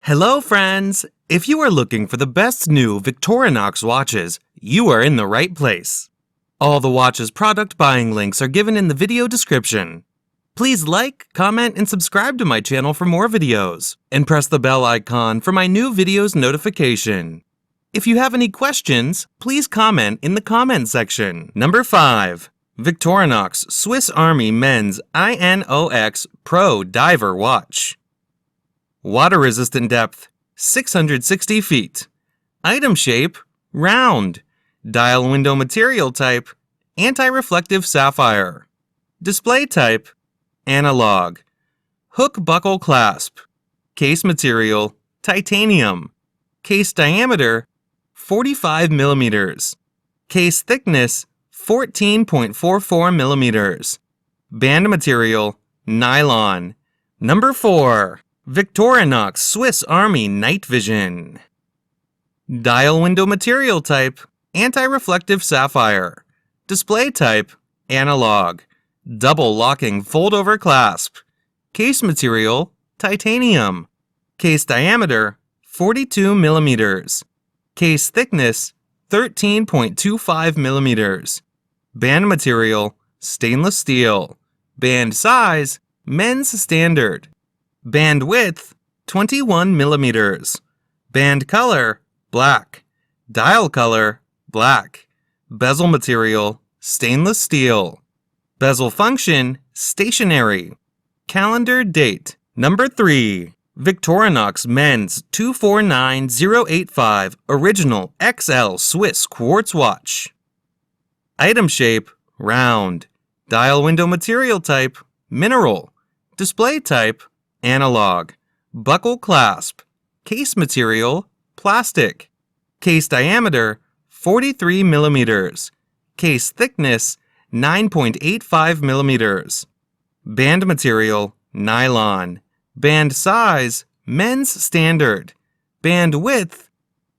Hello friends! If you are looking for the best new Victorinox watches, you are in the right place. All the watches product buying links are given in the video description. Please like, comment, and subscribe to my channel for more videos, and press the bell icon for my new videos notification. If you have any questions, please comment in the comment section. Number 5. Victorinox Swiss Army Men's I.N.O.X Pro Diver Watch. Water-resistant depth, 660 feet. Item shape, round. Dial window material type, anti-reflective sapphire. Display type, analog. Hook buckle clasp. Case material, titanium. Case diameter, 45 millimeters. Case thickness, 14.44 millimeters. Band material, nylon. Number 4. Victorinox Swiss Army Night Vision. Dial window material type, anti-reflective sapphire. Display type, analog. Double locking fold-over clasp. Case material, titanium. Case diameter, 42 millimeters. Case thickness, 13.25 millimeters. Band material, stainless steel. Band size, men's standard. Band width, 21 millimeters. Band color, black. Dial color, black. Bezel material, stainless steel. Bezel function, stationary. Calendar date. Number 3. Victorinox Mens 249085 Original XL Swiss Quartz Watch. Item shape, round. Dial window material type, mineral. Display type, analog. Buckle clasp. Case material, plastic. Case diameter, 43 millimeters. Case thickness, 9.85 millimeters. Band material, nylon. Band size, men's standard. Band width,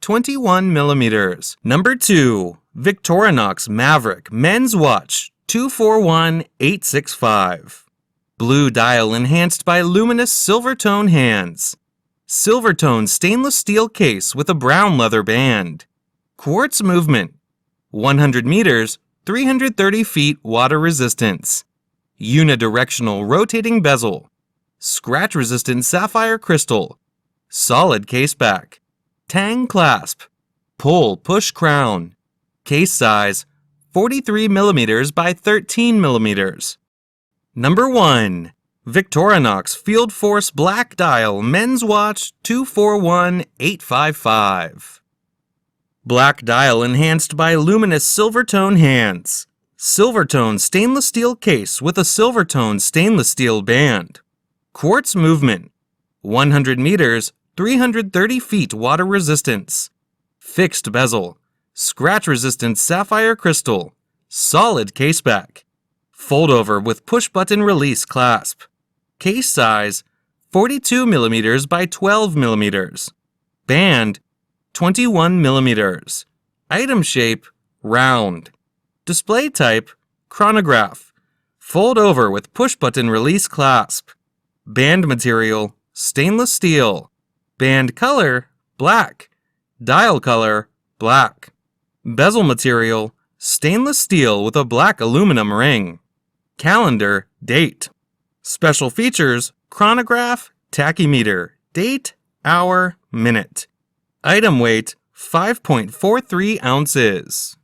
21 millimeters. Number 2. Victorinox Maverick Men's Watch 241865. Blue dial enhanced by luminous silver tone hands. Silver tone stainless steel case with a brown leather band. Quartz movement. 100 meters, 330 feet water resistance. Unidirectional rotating bezel. Scratch resistant sapphire crystal. Solid case back. Tang clasp. Pull push crown. Case size, 43 millimeters by 13 millimeters. Number 1. Victorinox Fieldforce Black Dial Men's Watch 241855. Black dial enhanced by luminous silver tone hands. Silver tone stainless steel case with a silver tone stainless steel band. Quartz movement. 100 meters, 330 feet water resistance. Fixed bezel. Scratch resistant sapphire crystal. Solid case back. Fold over with push button release clasp. Case size, 42 millimeters by 12 millimeters. Band, 21 millimeters. Item shape, round. Display type, chronograph. Fold over with push button release clasp. Band material, stainless steel. Band color, black. Dial color, black. Bezel material, stainless steel with a black aluminum ring. Calendar, date. Special features, chronograph, tachymeter, date, hour, minute. Item weight, 5.43 ounces.